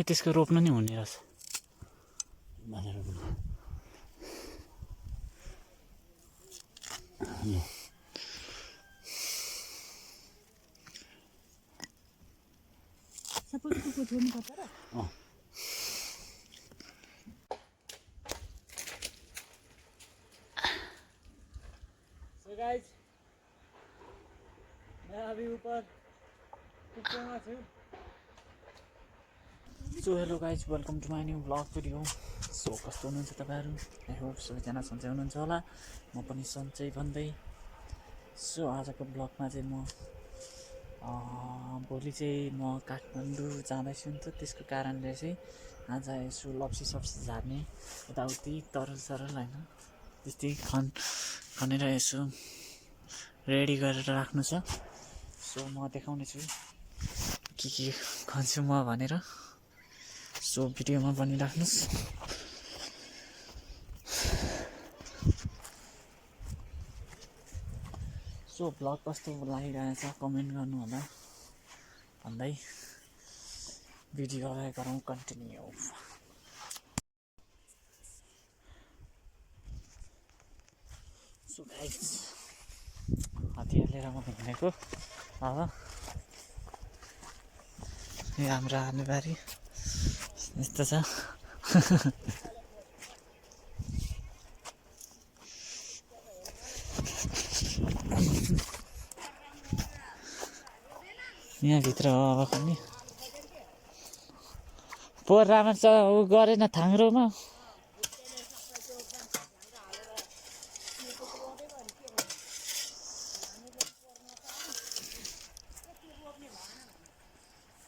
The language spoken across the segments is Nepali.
त्यसको रोप्नु नि हुने रहेछ So guys, मैं अभी ऊपर ऊपर छु so hello guys welcome to my new vlog video so कस्तो हुनुहुन्छ तपाईँहरू आई होप सबैजना सन्चै हुनुहुन्छ होला म पनि सन्चै भन्दै सो आजको ब्लगमा चाहिँ म भोलि चाहिँ म काठमाडौँ जाँदैछु नि त त्यसको कारणले चाहिँ आज यसो लप्सी सप्सी झार्ने यताउति तरल सरल होइन त्यस्तै खनेर यसो रेडी गरेर राख्नु छ सो म देखाउने छु के खन्छु म भनेर सो भिडियोमा बनिराख्नुहोस् सो ब्लग कस्तो लागिरहेछ कमेन्ट गर्नु होला भन्दै भिडियोलाई गरौँ कन्टिन्यू सो गाइस हतियार लिएर म हिँडेको अब हाम्रो आलुबारी यस्तो छ यहाँभित्र हो अब पनि पोहोर राम्ररी छ ऊ गरेन थाङ्रोमा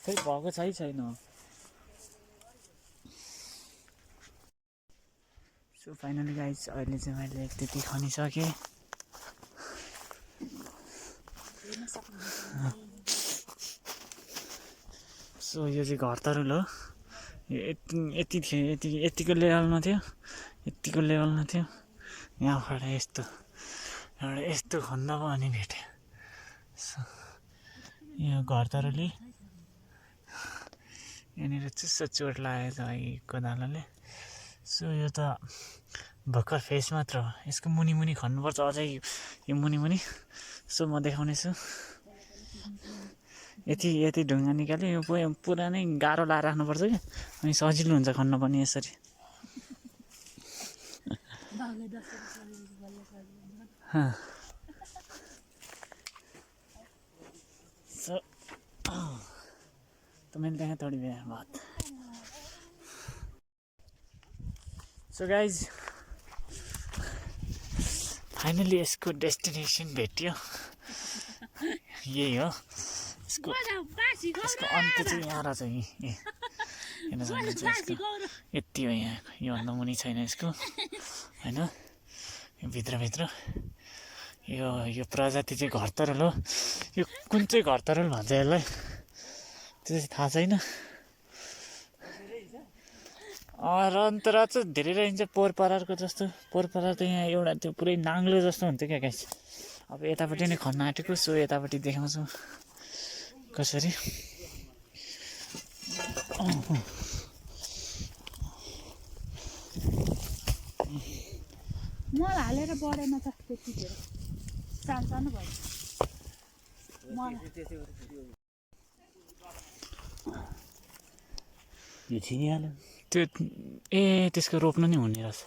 खै भएको छैन सो फाइनली गाइज अहिले चाहिँ मैले त्यति खनिसकेँ सो यो चाहिँ घर तरुल हो यति थियो यतिको लेभलमा थियो यतिको लेभलमा थियो यहाँबाट यस्तो एउटा यस्तो खन्दा पो अनि भेट्यो सो यो घर तरुली यहाँनिर चुस्सो चोट लागेको छ है कोदालोले सो यो त भर्खर फेस मात्र हो यसको मुनि खन्नुपर्छ अझै यो मुनि सो म देखाउने छु यति ढुङ्गा निकाल्यो यो पुरा नै गाह्रो लाएर राख्नुपर्छ क्या अनि सजिलो हुन्छ खन्न पनि यसरी सो तो मैंने देखा थोड़ी देर बाद सो गाइज फाइनली यसको डेस्टिनेसन भेट्यो यही हो यसको अन्त चाहिँ यहाँ रहेछ हेर्न सक्नुहुन्छ यसको यति हो यहाँ योभन्दा मुनि छैन यसको होइन यो भित्रभित्र यो प्रजाति चाहिँ घरतरुल हो यो कुन चाहिँ घरतरुल भन्छ यसलाई त्यो चाहिँ थाहा छैन र अन्तर चाहिँ धेरै रहन्छ पोहोर परारको जस्तो पोहोर परार त यहाँ एउटा त्यो पुरै नाङ्लो जस्तो हुन्छ क्या गाइस अब यतापट्टि नै खन्न आँटेको सो यतापट्टि देखाउँछु कसरी मल हालेर बढेन त त्यति धेरै सानो भयो यो छिनिहाल्यो त्यो त्यसको रोप्नु नि हुने रहेछ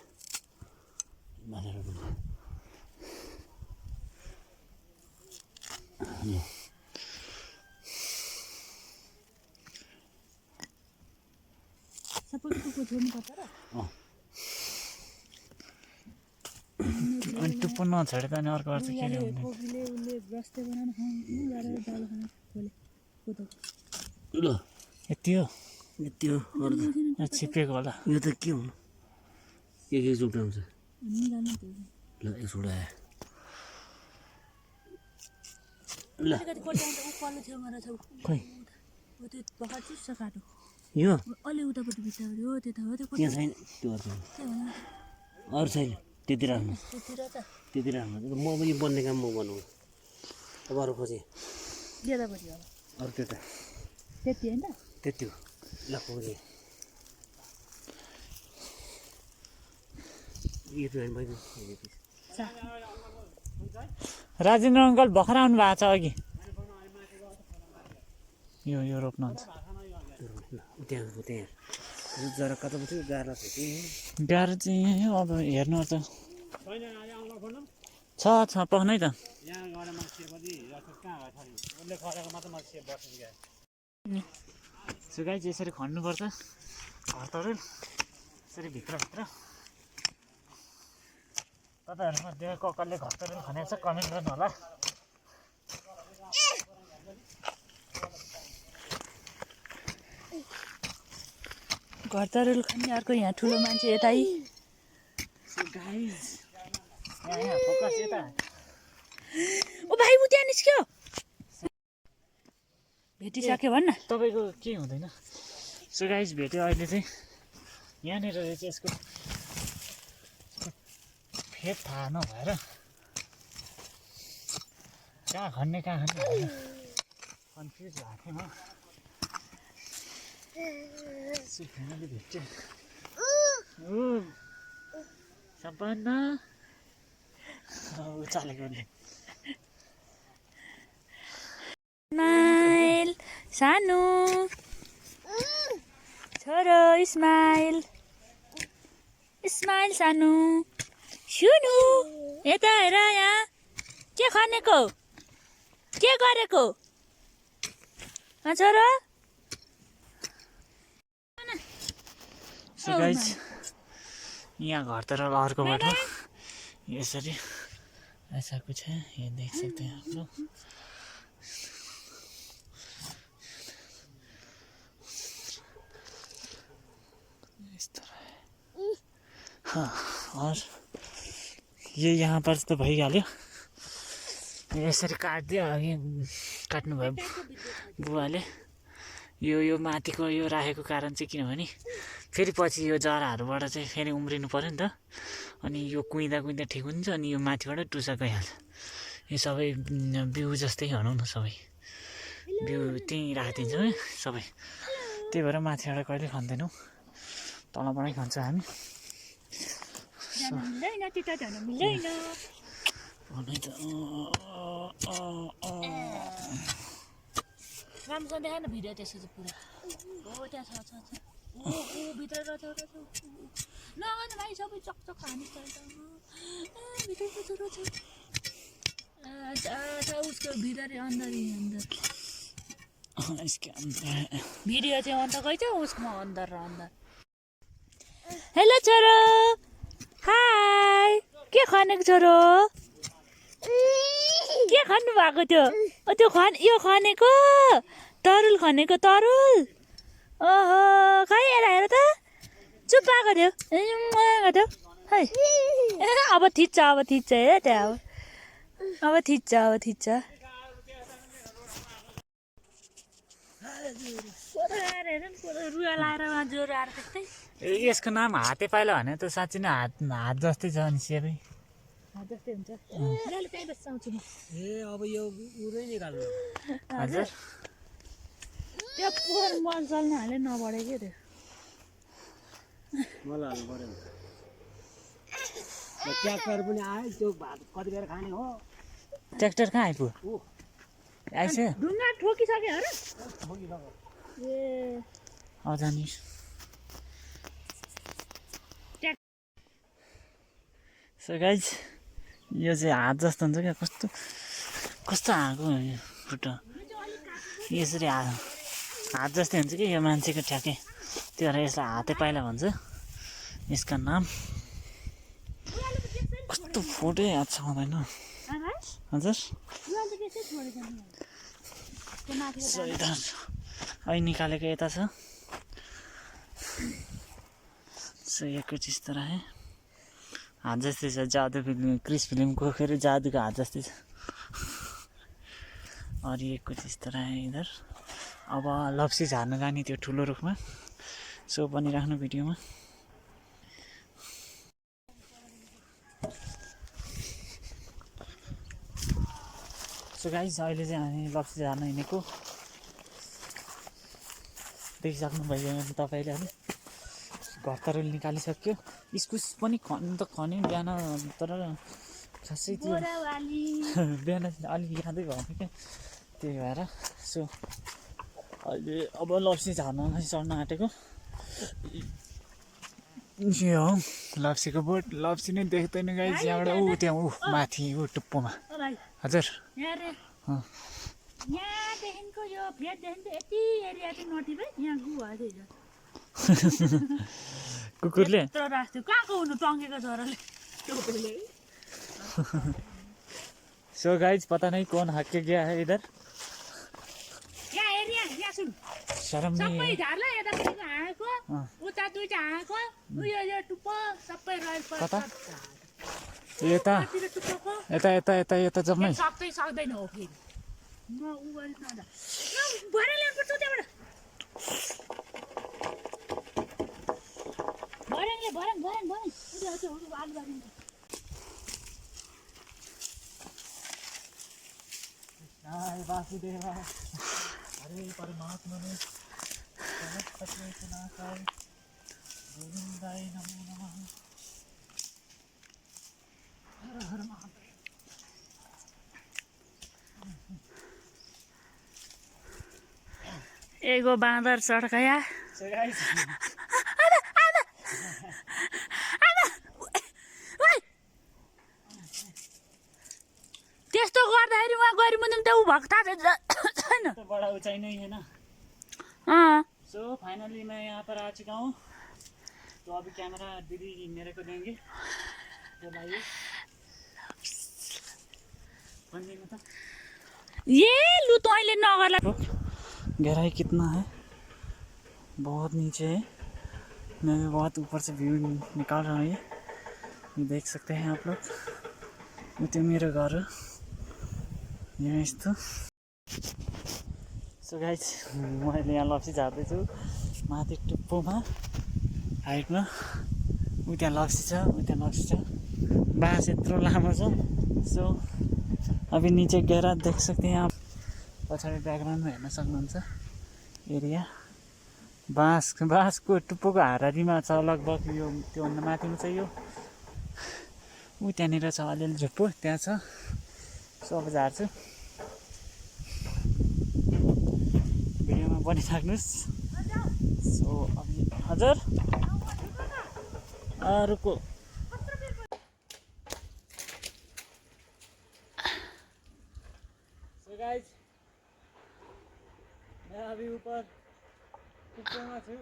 अनि टुप्पो नछाडे त अनि अर्को वर्ष के यति हो छिपेको होला यो त के हुनु के जुटाउँछ ल यसोडा ल खै यो अलि उतापट्टि भित्रपट्टि हो त्यता हो त्यो यहाँ छैन त्यो अरू छैन त्यति राख्नु त्यति राख्नु म पनि बन्ने काम म बनाउँछु अब अरू खोजेँ बेलापट्टि होला अरू त्यो त त्यति होइन त्यति हो ल खोजेँ यो चाहिँ मैले राजेन्द्र अङ्कल भर्खर आउनु भएको छ अघि यो रोप्नुहुन्छ त्यहाँ त्यहाँ जरा कता पऱ्यो गाह्रो गाह्रो चाहिँ अब हेर्नु त छ पाउनै त सुगाइ चाहिँ यसरी खन्नुपर्छ घरतरुल यसरी भित्रभित्र तपाईँहरूमध्ये कसले घरतरुल खनेको छ कमेन्ट गर्नु होला घर तरुल खाने अर्को यहाँ ठुलो मान्छे यतै फोकस यता ओ भाइ उ त्यहाँ निस्क्यो भेटिसक्यो भन्न तपाईँको के हुँदैन सो गाइज भेट्यो अहिले चाहिँ यहाँनिर रहेछ यसको फेद थाहा नभएर कहाँ खन्ने भनेर कन्फ्युज भएको थिएँ म सुफेनाले भेट्यो सबभन्दा चालेको स्माइल सानो छोरो स्माइल स्माइल सानो सुनु यता हेर यहाँ के खनेको के गरेको छोरो सो गाइज यहाँ घरतिर अर्को बाटो यसरी ऐसा कुछ है ये देख सकते हैं आप लोग इस तरह है हाँ और ये यहाँ पर तो भइहाल्यो यसरी काट्दियो अघि काट्नुभयो बुवाले यो माथिको यो राखेको कारण चाहिँ किनभने फेरि पछि यो जराहरूबाट चाहिँ फेरि उम्रिनु पऱ्यो नि त अनि यो कुइँदा ठिक हुन्छ अनि यो माथिबाट टुसा गइहाल्छ यो सबै बिउ जस्तै भनौँ न सबै बिउ त्यहीँ राखिदिन्छौँ है सबै त्यही भएर माथिबाट कहिले खाँदैनौँ तलबाटै खान्छौँ हामी राम्रोसँग देखाएन भिडियो त्यसो चाहिँ पुरा हो त्यहाँ छ भित्र रहेछ नगर्नु भाइ सबै चकचक हानिस् भित्र उसको भित्र अंदर इसके अंदर भिडियो चाहिँ अन्त गइछ उसको अंदर हेलो छोरो हाई के खनेको छोरो के खानु भएको थियो यो खनेको तरुल खनेको तरुल ओहो खै हेर त चुप भएको थियो है अब थिच्छ हेर त्यहाँ अब थिच्छ रुवा लाएर ज्वरो आएर त्यस्तै यसको नाम हाते पाइला भने त साँच्चै नै हात जस्तै छ अनि सेबै जस्तै हुन्छ त्यहीँ बस्छु म ए अब यो उरै निकाल्नु हजुर त्यो पोहोर मल चल्न हाले नबढे के त्यो मलाई हाल्नु पऱ्यो ट्र्याक्टर पनि आयो त्यो भात कति बेर खाने हो ट्र्याक्टर कहाँ आइपुग्यो आइसक्यो ढुङ्गा ठोकिसक्यो अरे ए जानी सो गाइज यो चाहिँ हात जस्तो हुन्छ क्या कस्तो आएको खुट्टा यसरी हात जस्तै हुन्छ कि यो मान्छेको ठ्याक्कै त्यो भएर यसलाई हाते पाइला भन्छ यसका नाम कस्तो फोटो याद छ आउँदैन हजुर अहिले निकालेको यता छ सो ये कुछ इस तरह है हात जस्तै छ जादु फिल्म क्रिस फिल्मको फेरि जादुको हात जस्तै छ और ये कुछ इस तरह है इधर अब लप्सी झार्न जाने त्यो ठुलो रुखमा सो पनि राख्नु भिडियोमा सो सो गाइस अहिले चाहिँ हामी लप्सी झार्न हिँडेको देखिसक्नुभयो तपाईँले है घर तरुल निकालिसक्यो इस्कुस पनि खन्नु त खन्यो बिहान तर खासै त्यो बिहान अलिक यादै भएको क्या त्यही भएर सो अहिले अब लप्सी झार्नलाई चढ्न आँटेको यो हो लप्सीको बोट लप्सी नै देख्दैन गाइस यहाँबाट ऊ त्यहाँ ऊ माथि ऊ टुप्पोमा हजुर यहाँदेखिको यो फेददेखिको यति एरिया चाहिँ नटिप है यहाँ गु भएछ कुकुरले राख्थ्यो कहाँको हुनु टङ्गेको छोराले टोपीले सो गाइस पता नहीं कौन हक के गया है इधर यहाँ एरिया यहाँ सुन शर्म सबै नहीं है झार्ला यतापट्टिको हाँको उता दुईटा हाँको उयो यो टुप्पो सबै रहेछ कता यता टुप्पोको यता यता यता यता जम्मै सक्दै सक्दैन हो फेरि म उ गरि नदा भरे ल्याउनुपर्छ त्यहाँबाट भर्याङले भर्याङ भर्याङ भर्याङ उयो आलु बारिन्छ हाय वासुदेवा हरे परमात्मा ने समस्त चेतनाकाय गोविंदाय नमो नमः हर हर महादेव एगो बाँदर चड्काया So guys त्यस्तो गर्दाखेरि उहाँ गरी मुनि त ऊ भक्ता छैन तो बड़ा ऊंचाई नहीं है ना सो फाइनली मैं यहाँ पर आ चुका हूँ तो अभी कैमरा दीदी मेरे को देंगे तो भाई तो ये लु तैँले नगर्ला गहराई कितना है बहुत नीचे है मैं भी बहुत ऊपर से व्यू निकाल रहा हूँ ये देख सकते हैं आप लोग ये तो मेरो घर हो यहाँ यस्तो सो गाइस मैले यहाँ लप्सी झार्दैछु माथि टुप्पोमा हाइटमा उ त्यहाँ लप्सी छ उ त्यहाँ लप्सी छ बाँस यत्रो लामो छ सो अभी नीचे गहरा देख सकते हैं आप पछाडि ब्याकग्राउन्डमा हेर्न सक्नुहुन्छ एरिया बाँसको टुप्पोको हारारीमा छ लगभग यो त्योभन्दा माथिमा चाहिँ यो ऊ त्यहाँनिर छ अलिअलि झुप्पो त्यहाँ छ सो अब झार्छु भिडियोमा बनिराख्नुहोस् सो अब हजुर रुको सो गाइस मैं अभी ऊपर टुप्पोमा छु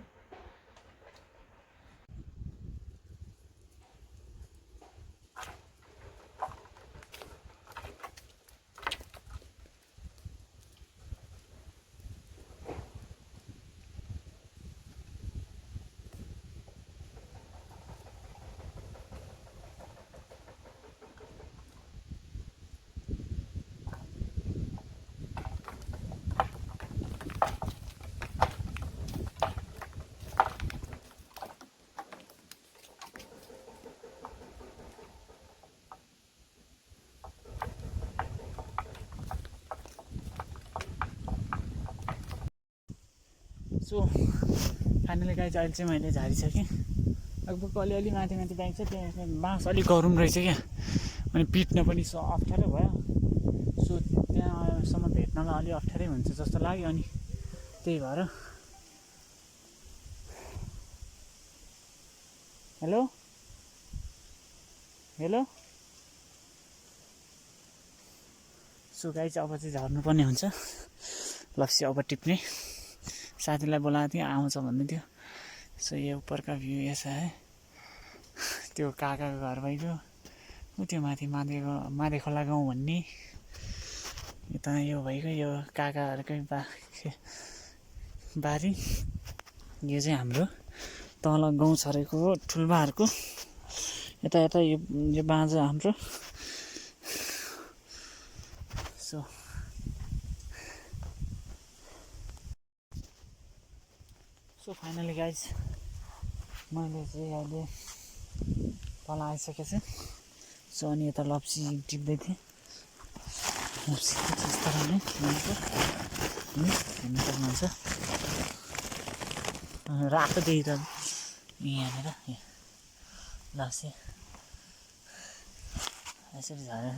सो फाइनली गाइस अहिले चाहिँ मैले झारिसकेँ लगभग अलिअलि माथि माथि ब्याङ्क छ त्यहाँ बाँस अलिक गरौँ रहेछ क्या अनि पिट्न पनि अप्ठ्यारो भयो सो त्यहाँसम्म भेट्नलाई अलि अप्ठ्यारै हुन्छ जस्तो लाग्यो अनि त्यही भएर हेलो हेलो सो गाइस अब चाहिँ झर्नुपर्ने हुन्छ लप्सी अब टिप्ने साथीलाई बोलाएको थिएँ आउँछ भन्दै थियो सो यो ऊपर का व्यू ऐसा है त्यो काकाको घर भइगयो ऊ त्यो माथि मादे खोला गाउँ भन्ने यता यो भइगयो यो काकाहरूकै बारी यो चाहिँ हाम्रो तल गाउँ छरेको ठुल्बाहरूको यता यता यो बाँझो हाम्रो सो सो फाइनली गाइज मैले चाहिँ अहिले तल आइसकेको छु सो अनि यता लप्सी टिप्दै थिएँ यस्तो नै हेर्नु सक्नुहुन्छ रातो देखेर यहाँनिर लप्सी यसरी झरेर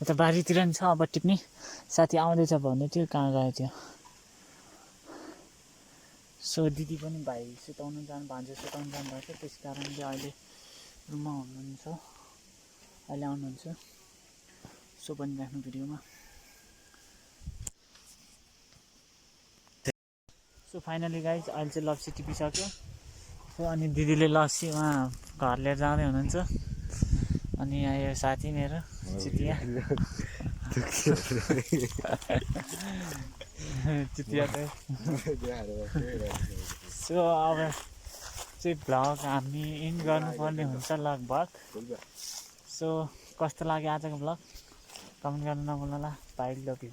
यता बारीतिर नि छ अब टिप्ने साथी आउँदैछ भन्दै थियो कहाँ गयो थियो सो दिदी पनि भाइ सुताउनु भान्जो सुताउनु जानुभएको थियो त्यस कारणले अहिले रुममा हुनुहुन्छ अहिले आउनुहुन्छ सो पनि राख्नु भिडियोमा सो फाइनली गाइज अहिले चाहिँ लप्सी टिपिसक्यो सो अनि दिदीले लप्सी उहाँ घर लिएर जाँदै हुनुहुन्छ अनि यहाँ यो साथी मेरो चितिया चितिया सो अब चाहिँ भ्लग हामी इन गर्नुपर्ने हुन्छ लगभग सो कस्तो लाग्यो आजको भ्लग कमेन्ट गर्नु नभुल्नु होला बाई लभ यु